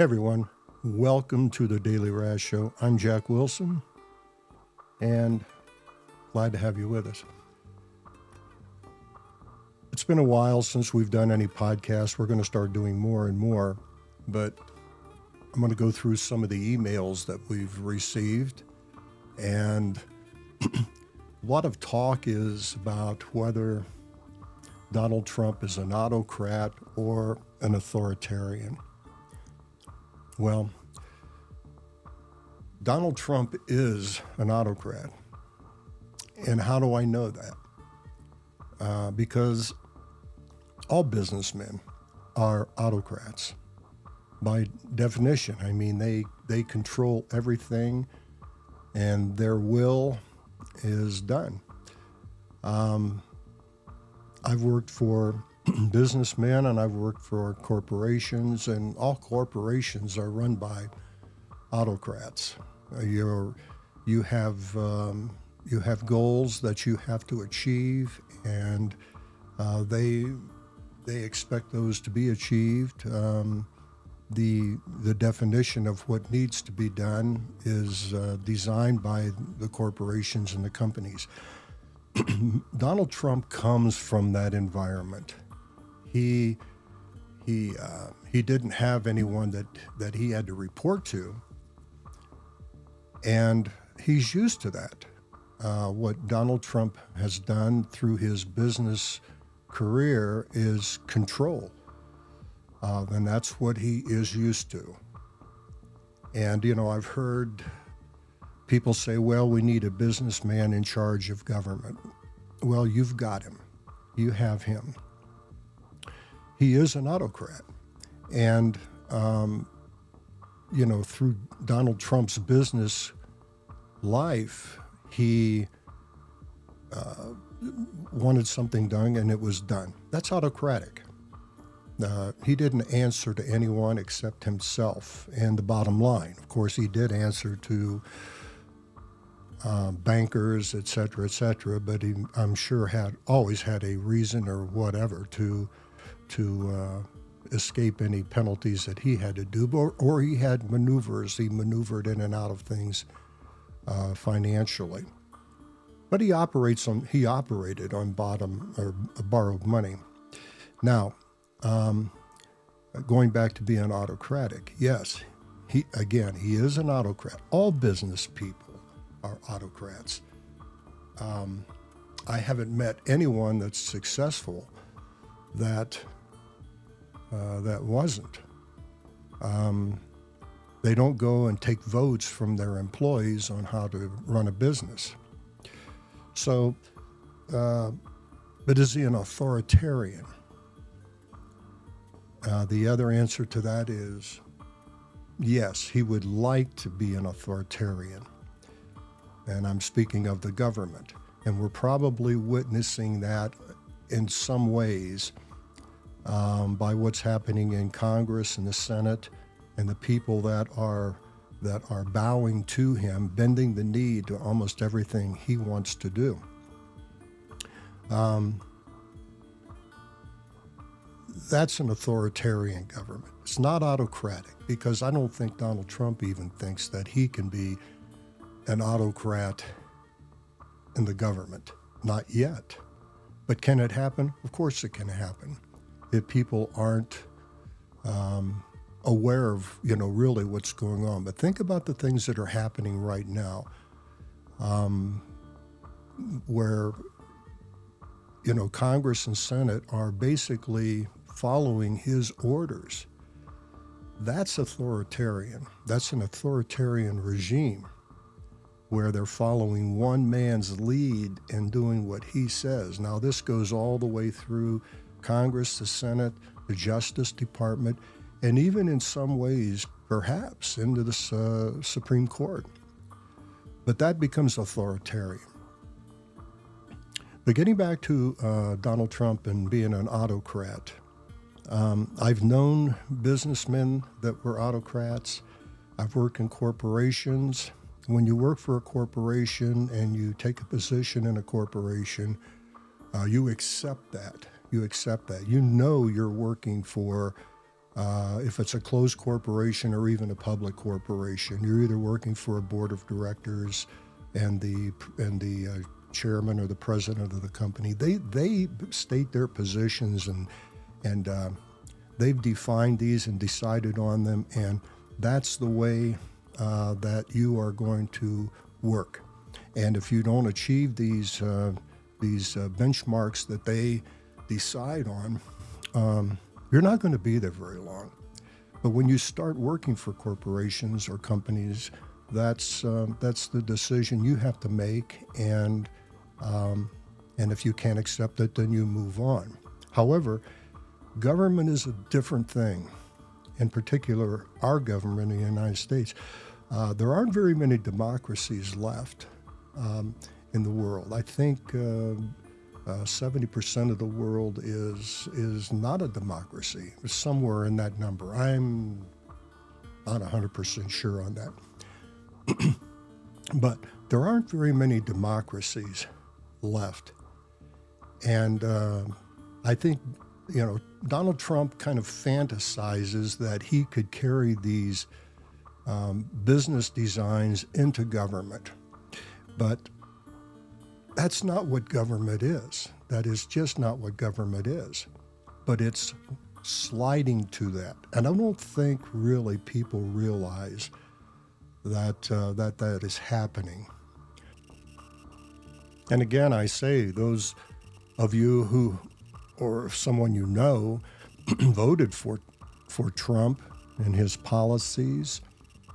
Hey everyone, welcome to the Daily Raz Show. I'm Jack Wilson, and glad to have you with us. It's been a while since we've done any podcasts. We're going to start doing more and more, but I'm going to go through some of the emails that we've received, and a lot of talk is about whether Donald Trump is an autocrat or an authoritarian. Well, Donald Trump is an autocrat. And how do I know that? Because all businessmen are autocrats. By definition, I mean, they control everything and their will is done. I've worked for businessmen and I've worked for corporations, and all corporations are run by autocrats. You have goals that you have to achieve, and they expect those to be achieved. The definition of what needs to be done is designed by the corporations and the companies. Donald Trump comes from that environment. He didn't have anyone that he had to report to, and he's used to that. What Donald Trump has done through his business career is control, and that's what he is used to. And I've heard people say, well, we need a businessman in charge of government. Well, you've got him. You have him. He is an autocrat. And, through Donald Trump's business life, he wanted something done and it was done. That's autocratic. He didn't answer to anyone except himself and the bottom line. Of course, he did answer to bankers, et cetera, but he, I'm sure, always had a reason or whatever to escape any penalties that he had to do, or he had maneuvers. He maneuvered in and out of things financially. But he operated on bottom or borrowed money. Now, going back to being autocratic, yes, he is an autocrat. All business people are autocrats. I haven't met anyone that's successful that wasn't. They don't go and take votes from their employees on how to run a business. So, but is he an authoritarian? The other answer to that is yes, he would like to be an authoritarian. And I'm speaking of the government. And we're probably witnessing that in some ways by what's happening in Congress and the Senate, and the people that are bowing to him, bending the knee to almost everything he wants to do. That's an authoritarian government. It's not autocratic, because I don't think Donald Trump even thinks that he can be an autocrat in the government. Not yet. But can it happen? Of course it can happen. If people aren't aware of, really what's going on. But think about the things that are happening right now, where, Congress and Senate are basically following his orders. That's authoritarian. That's an authoritarian regime where they're following one man's lead and doing what he says. Now, this goes all the way through Congress, the Senate, the Justice Department, and even in some ways, perhaps, into the Supreme Court. But that becomes authoritarian. But getting back to Donald Trump and being an autocrat, I've known businessmen that were autocrats. I've worked in corporations. When you work for a corporation and you take a position in a corporation, you accept that. You accept that. You know you're working for If it's a closed corporation or even a public corporation, you're either working for a board of directors and the chairman or the president of the company. They state their positions and they've defined these and decided on them, and that's the way that you are going to work. And if you don't achieve these benchmarks that they decide on, you're not going to be there very long. But when you start working for corporations or companies, that's the decision you have to make, and if you can't accept it, then you move on. However, government is a different thing. In particular, our government in the United States. There aren't very many democracies left in the world. I think 70% of the world is not a democracy. It's somewhere in that number. I'm not 100% sure on that. But there aren't very many democracies left. And I think, Donald Trump kind of fantasizes that he could carry these business designs into government. But that's not what government is. That is just not what government is. But it's sliding to that. And I don't think really people realize that that is happening. And again, I say, those of you who, or someone you know, voted for Trump and his policies,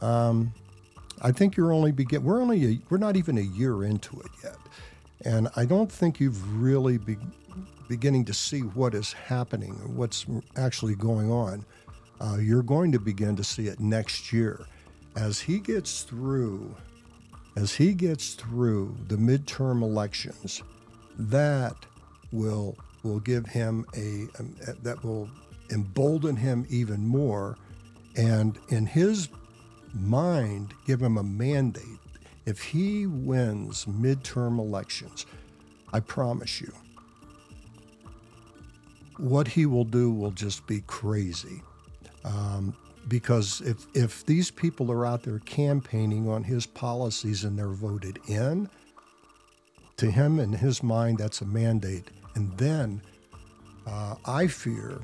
I think you're only we're not even a year into it yet. And I don't think you've really beginning to see what is happening, what's actually going on. You're going to begin to see it next year. As he gets through the midterm elections, that will give him that will embolden him even more, and in his mind give him a mandate. If he wins midterm elections, I promise you, what he will do will just be crazy. Because if these people are out there campaigning on his policies and they're voted in, to him, in his mind, that's a mandate. And then I fear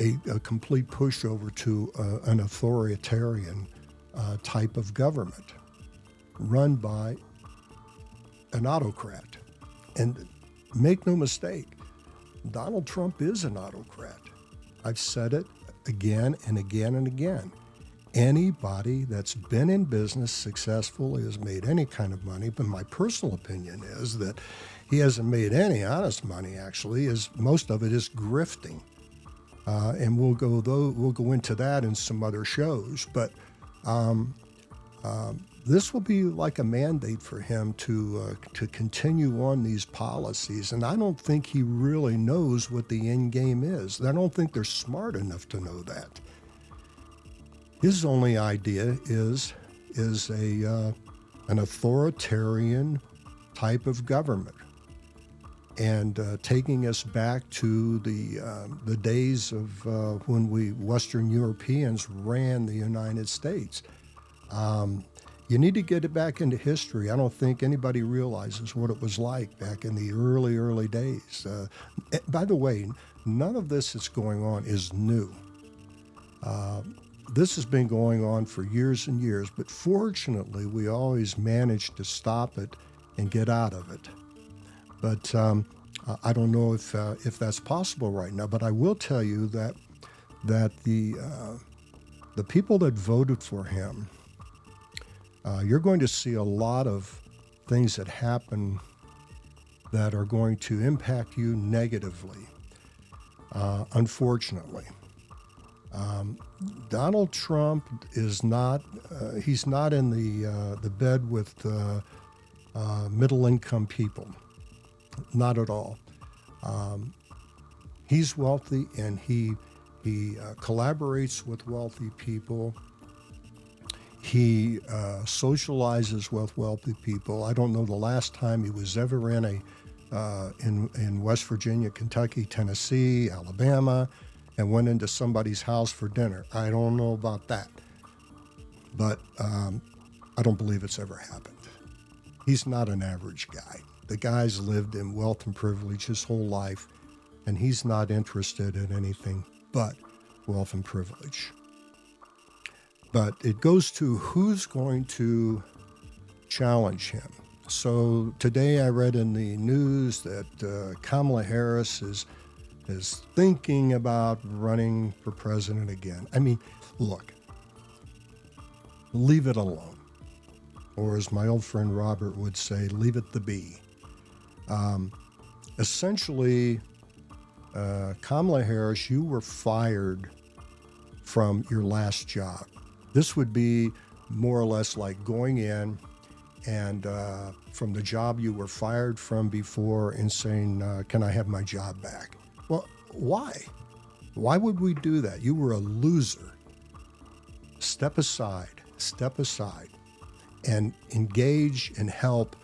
a complete pushover to an authoritarian type of government run by an autocrat. And make no mistake, Donald Trump is an autocrat. I've said it again and again and again. Anybody that's been in business successfully, has made any kind of money, but my personal opinion is that he hasn't made any honest money, actually, is most of it is grifting. And we'll go into that in some other shows, but this will be like a mandate for him to continue on these policies. And I don't think he really knows what the end game is. I don't think they're smart enough to know that. His only idea is an authoritarian type of government, and taking us back to the days of when Western Europeans ran the United States. You need to get it back into history. I don't think anybody realizes what it was like back in the early days. By the way, none of this that's going on is new. This has been going on for years and years, but fortunately, we always managed to stop it and get out of it. But I don't know if that's possible right now. But I will tell you that the people that voted for him, you're going to see a lot of things that happen that are going to impact you negatively, unfortunately. Donald Trump is not, he's not in the bed with middle-income people, not at all. He's wealthy, and he collaborates with wealthy people. He socializes with wealthy people. I don't know the last time he was ever in West Virginia, Kentucky, Tennessee, Alabama, and went into somebody's house for dinner. I don't know about that, but I don't believe it's ever happened. He's not an average guy. The guy's lived in wealth and privilege his whole life, and he's not interested in anything but wealth and privilege. But it goes to who's going to challenge him. So today I read in the news that Kamala Harris is thinking about running for president again. I mean, look, leave it alone. Or as my old friend Robert would say, leave it to be. Essentially, Kamala Harris, you were fired from your last job. This would be more or less like going in and from the job you were fired from before and saying, can I have my job back? Well, why? Why would we do that? You were a loser. Step aside, and engage and help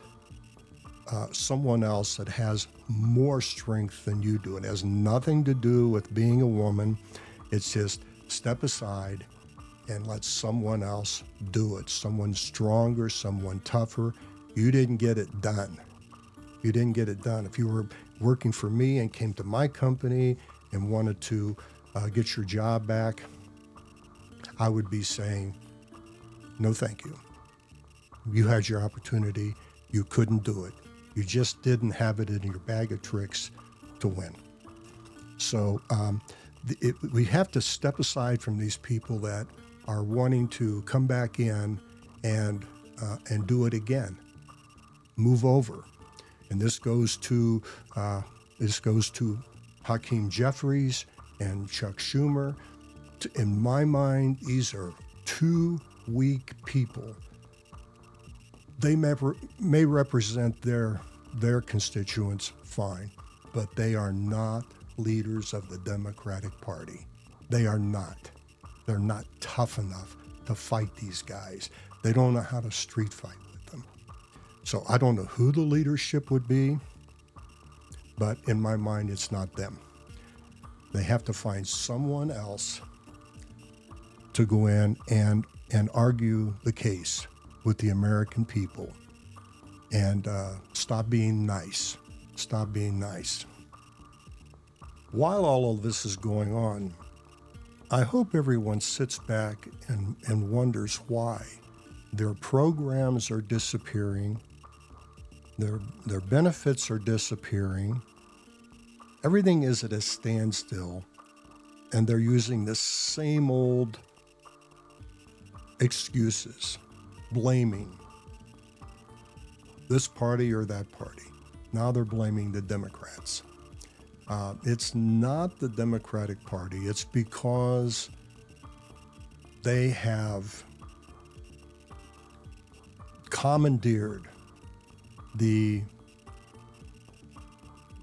someone else that has more strength than you do. It has nothing to do with being a woman. It's just step aside and let someone else do it. Someone stronger, someone tougher. You didn't get it done. You didn't get it done. If you were working for me and came to my company and wanted to get your job back, I would be saying, no, thank you. You had your opportunity. You couldn't do it. You just didn't have it in your bag of tricks to win. So we have to step aside from these people that are wanting to come back in and do it again. Move over. And this goes to Hakeem Jeffries and Chuck Schumer. In my mind, these are two weak people. They may represent their constituents fine, but they are not leaders of the Democratic Party. They are not. They're not tough enough to fight these guys. They don't know how to street fight with them. So I don't know who the leadership would be, but in my mind, it's not them. They have to find someone else to go in and argue the case with the American people and stop being nice. Stop being nice. While all of this is going on, I hope everyone sits back and wonders why their programs are disappearing, their benefits are disappearing, everything is at a standstill, and they're using the same old excuses, blaming this party or that party. Now they're blaming the Democrats. It's not the Democratic Party. It's because they have commandeered the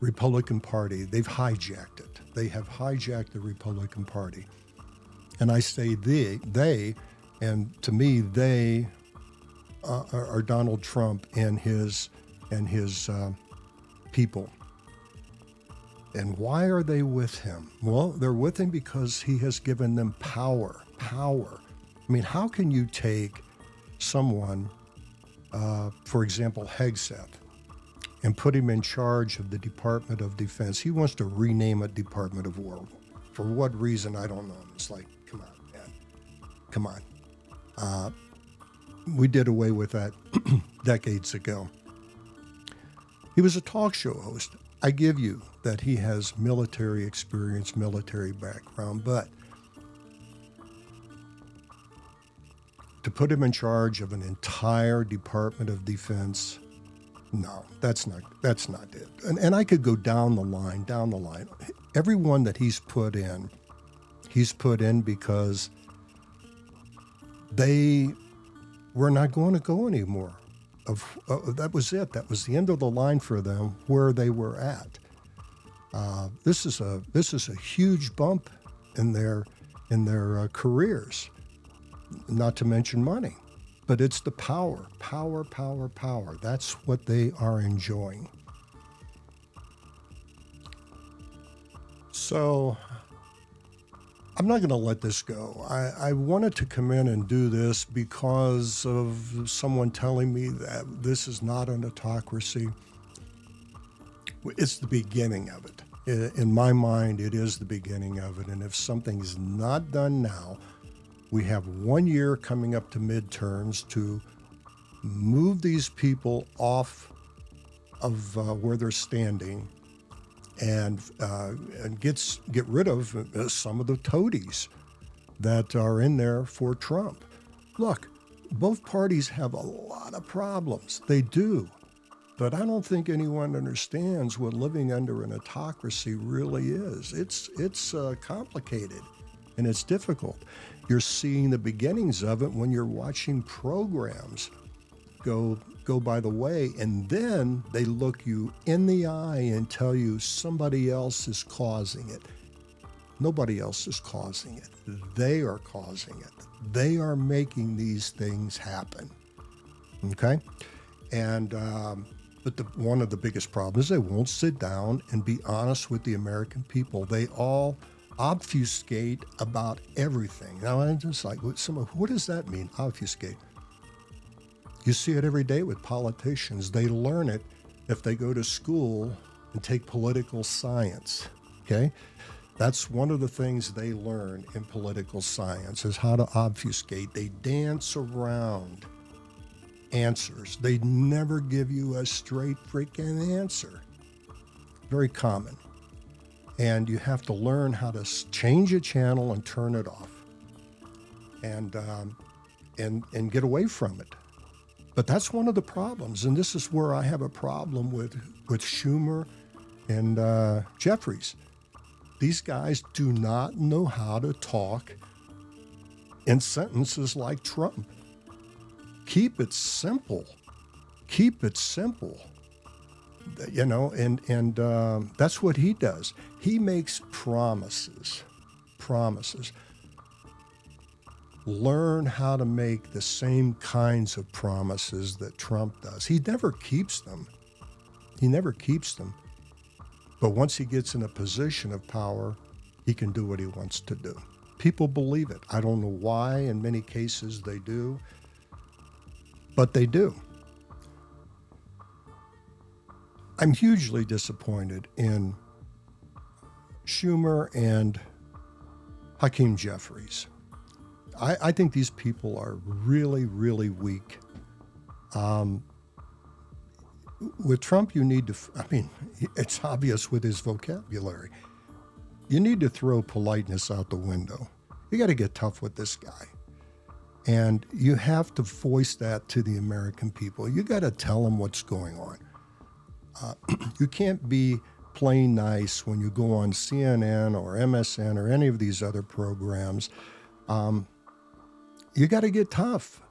Republican Party. They've hijacked it. They have hijacked the Republican Party. And I say they, and to me, they are Donald Trump and his people. And why are they with him? Well, they're with him because he has given them power. Power. I mean, how can you take someone, for example, Hegseth, and put him in charge of the Department of Defense? He wants to rename it Department of War. For what reason, I don't know. It's like, come on, man. Come on. We did away with that decades ago. He was a talk show host. I give you that he has military experience, military background, but to put him in charge of an entire Department of Defense, no, that's not it. And I could go down the line. Everyone that he's put in because they were not going to go anymore. That was it. That was the end of the line for them where they were at. This is a huge bump in their careers, not to mention money. But it's the power. That's what they are enjoying. So I'm not going to let this go. I wanted to come in and do this because of someone telling me that this is not an autocracy. It's the beginning of it. In my mind, it is the beginning of it. And if something is not done now, we have 1 year coming up to midterms to move these people off of where they're standing and get rid of some of the toadies that are in there for Trump. Look, both parties have a lot of problems. They do. But I don't think anyone understands what living under an autocracy really is. It's complicated and it's difficult. You're seeing the beginnings of it when you're watching programs go by the way, and then they look you in the eye and tell you somebody else is causing it. Nobody else is causing it. They are causing it. They are making these things happen. Okay? And but one of the biggest problems is they won't sit down and be honest with the American people. They all obfuscate about everything. Now I'm just like, what does that mean, obfuscate? You see it every day with politicians. They learn it if they go to school and take political science, okay? That's one of the things they learn in political science is how to obfuscate. They dance around answers. They never give you a straight freaking answer. Very common. And you have to learn how to change a channel and turn it off and get away from it. But that's one of the problems, and this is where I have a problem with Schumer and Jeffries. These guys do not know how to talk in sentences like Trump. Keep it simple. Keep it simple. You know, and that's what he does. He makes promises. Learn how to make the same kinds of promises that Trump does. He never keeps them. But once he gets in a position of power, he can do what he wants to do. People believe it. I don't know why. In many cases they do. But they do. I'm hugely disappointed in Schumer and Hakeem Jeffries. I think these people are really, really weak. With Trump, you need to, it's obvious with his vocabulary. You need to throw politeness out the window. You got to get tough with this guy. And you have to voice that to the American people. You got to tell them what's going on. You can't be plain nice when you go on CNN or MSN or any of these other programs. You got to get tough.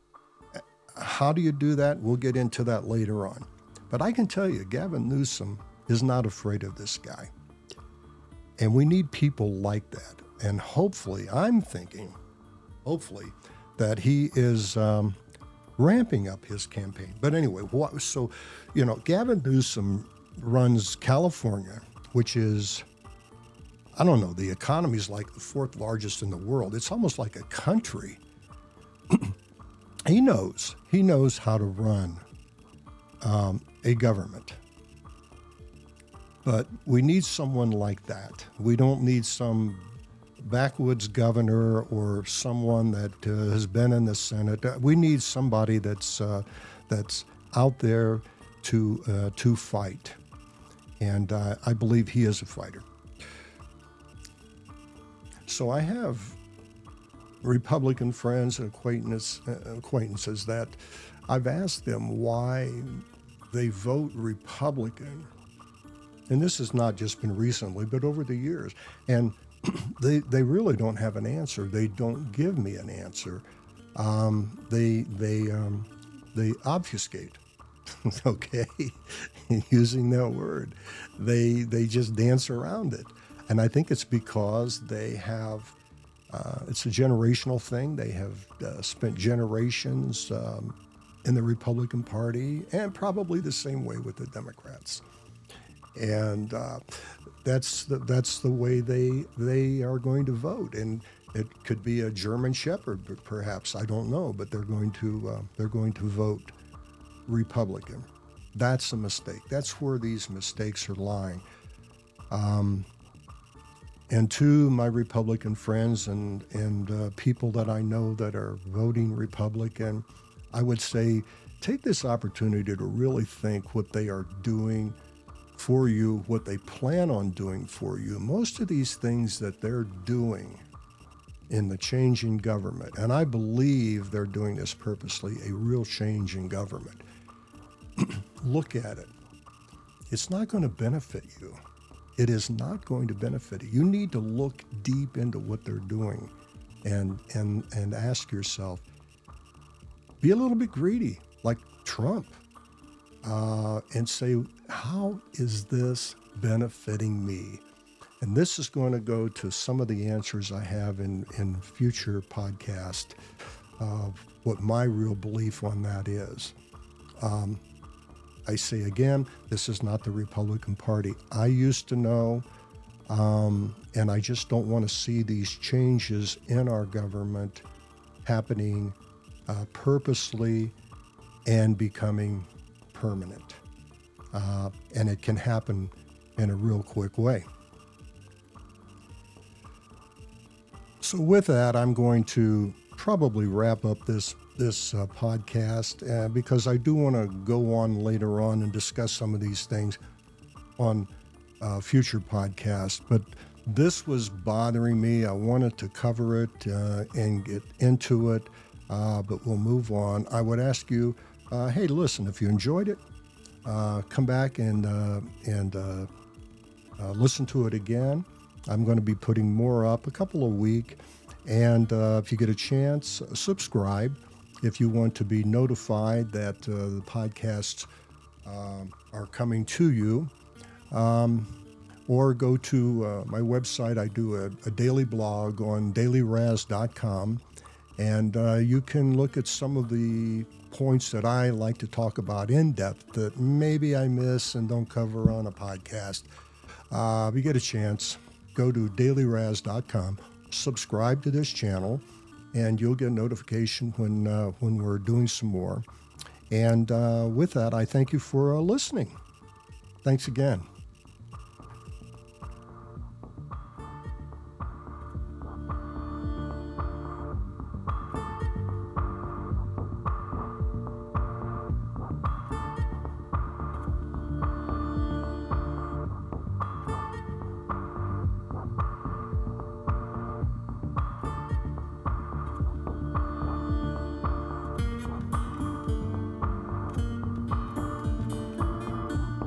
How do you do that? We'll get into that later on. But I can tell you, Gavin Newsom is not afraid of this guy. And we need people like that. And hopefully, I'm thinking, that he is ramping up his campaign. But anyway, Gavin Newsom runs California, which is, I don't know, the economy is like the fourth largest in the world. It's almost like a country. He knows how to run a government. But we need someone like that. We don't need some backwoods governor or someone that has been in the Senate. We need somebody that's out there to fight. And I believe he is a fighter. So I have Republican friends and acquaintances that I've asked them why they vote Republican. And this has not just been recently, but over the years. And they really don't have an answer. They don't give me an answer. They obfuscate. Okay, using that word, they just dance around it, and I think it's because they have. It's a generational thing. They have spent generations in the Republican Party, and probably the same way with the Democrats. And that's the way they are going to vote. And It could be a German Shepherd, perhaps. I don't know, but they're going to vote Republican. That's a mistake. That's where these mistakes are lying. And to my Republican friends and people that I know that are voting Republican, I would say take this opportunity to really think what they are doing for you, what they plan on doing for you. Most of these things that they're doing in the change in government, and I believe they're doing this purposely, a real change in government. Look at it. It's not going to benefit you. It is not going to benefit you. You need to look deep into what they're doing and ask yourself, be a little bit greedy, like Trump, and say, how is this benefiting me? And this is going to go to some of the answers I have in future podcasts of what my real belief on that is. I say again, this is not the Republican Party I used to know, and I just don't want to see these changes in our government happening purposely and becoming permanent. And it can happen in a real quick way. So with that, I'm going to probably wrap up this podcast because I do want to go on later on and discuss some of these things on future podcasts. But this was bothering me. I wanted to cover it and get into it, but we'll move on. I would ask you, hey, listen, if you enjoyed it, come back and listen to it again. I'm going to be putting more up, a couple a week. And if you get a chance, subscribe if you want to be notified that the podcasts are coming to you. Or go to my website. I do a daily blog on dailyraz.com. And you can look at some of the points that I like to talk about in depth that maybe I miss and don't cover on a podcast. If you get a chance, go to dailyraz.com, subscribe to this channel, and you'll get notification when we're doing some more. And with that, I thank you for listening. Thanks again.